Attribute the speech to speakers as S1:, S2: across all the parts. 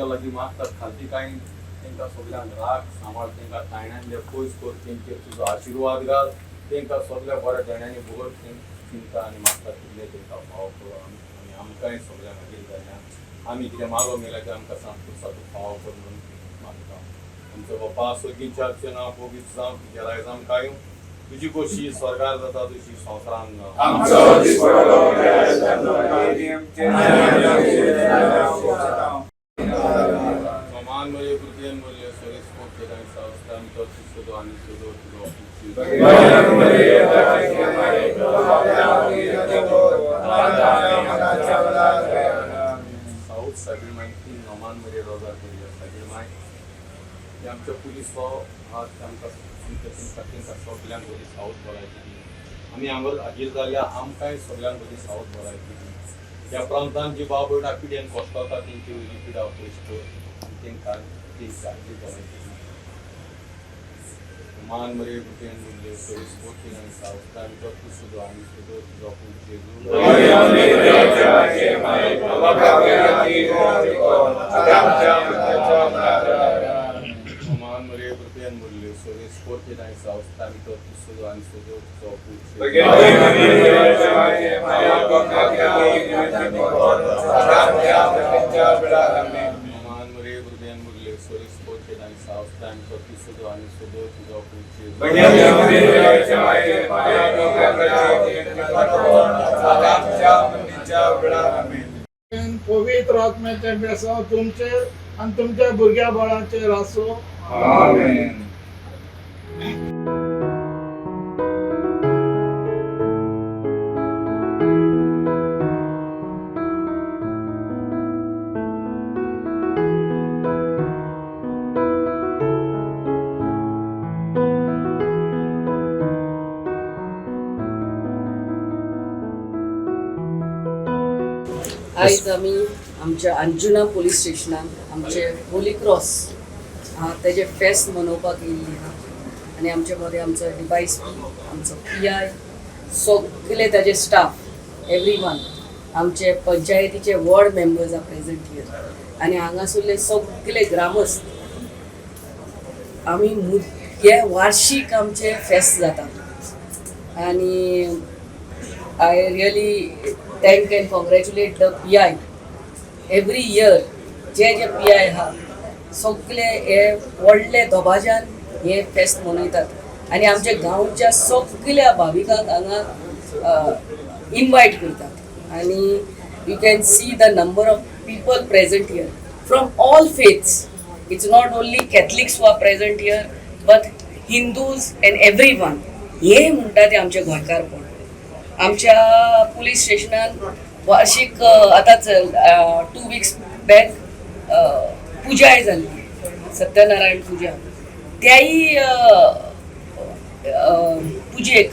S1: लगी मागतात खालती काही त्यांका सगळ्यांक राग सांभाळ त्यांका तायण्यान पयस कर तेंचेर तुजो आशिर्वाद घाल त्यांका सगळ्या बऱ्या देण्यानी भर चिंता आनी मागतात तितले त्यांका फाव कर आनी आमकांय सगळ्यांक मागीर जाल्यार आमी कितें मागो मेला की आमकां सांग पुरसाचो फाव कर म्हणून मागता आमचो बापा सगळींच्या अर्चना नांव पवित्र जावं तुज्या लायज आमकां येवं तुजी कशी स्वर्गार जाता तशी संवसारान समान मूल्य कृतीयन मूल्य सोयीस पोट आणि संस्था आमचो सुदो आणि सुदो साऊथ सगळी माहिती नोमान मध्ये रोजार केली सगळी माहिती आमच्या पुलीस हा आमकां सगळ्यांक बरी साऊथ भरायची आमी हांगा हाजीर जाल्ल्या आमकांय सगळ्यांक बरी साऊथ भरायची ह्या प्रांतांत जी बाब भयणा पिड्यान कोसताता तेंची वयली पिडा पयस कर तेंकां ती काळजी भरायची मान मरे गुटेन मुल्ले सोयीस पोटीन आनी सावस्ता आनी तो सुदो आनी सुदो तुजो पूण मान मरे गुटेन मुल्ले सोयीस पोटीन आनी सावस्ता आनी तो सुदो आनी सुदो तुजो
S2: पवित्र आत्म्याचे बेसांव तुमचेर आनी तुमच्या भुरग्या बाळांचेर आसूं
S3: आमेन.
S4: आयज आमी आमच्या अंजुना पुलीस स्टेशनाक आमचे होली क्रॉस तेजे फेस्त मनोवपाक येयल्ली आनी आमचे मदें आमचो डिवायस आमचो PI सगळे ताजे स्टाफ एवरीवन आमचे पंचायतीचे ward members are present here आनी हांगासरले सगळे ग्रामस्थ आमी हे वार्षिक आमचे फेस्त जाता आनी I really thank and congratulate the PI. Every year, J PI हा सगळे हे व्हडले दबाज्यान हे फेस्त मनयतात आनी आमच्या गांवच्या सगळ्या भाविकांक हांगा इन्वायट करतात आनी you can see the number of people present here from all faiths. It's not only Catholics who are present here but Hindus and everyone. हे म्हणटा ते आमचे गोंयकारपण. आमच्या पुलीस स्टेशनान वार्षिक आतांच 2 weeks बॅक पुजाय जाल्ली सत्यनारायण पुजा. त्याही पुजेक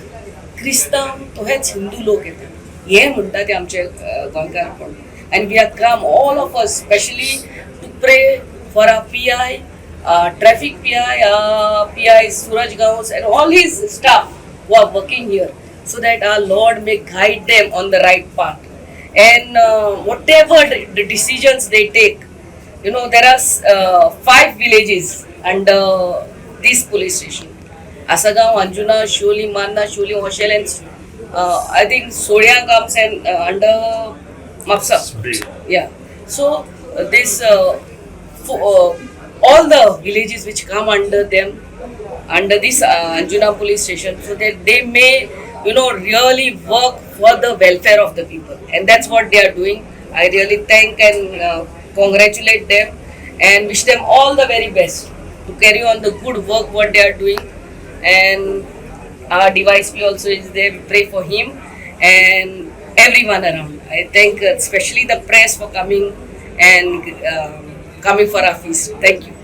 S4: क्रिस्तांव तोहेच हिंदू लोक येतात. हे म्हणटा ते आमचे गोंयकारपण. And we are come all of us specially to pray for our PI, traffic PI Suraj Gaons and all his staff who are working here, so that our Lord may guide them on the right path. And whatever the decisions they take, you know, there are 5 villages under this police station: Asagaon, Anjuna, Sholi, Manna, Sholi, Hoshel, and I think Soria comes and under Mapsa. Yeah. So all the villages which come under them, under this Anjuna police station, so that they may, really work for the welfare of the people, and that's what they are doing. I really thank and congratulate them and wish them all the very best to carry on the good work what they are doing. And our device P also is there. We pray for him and everyone around. I thank especially the press for coming and coming for our feast. Thank you.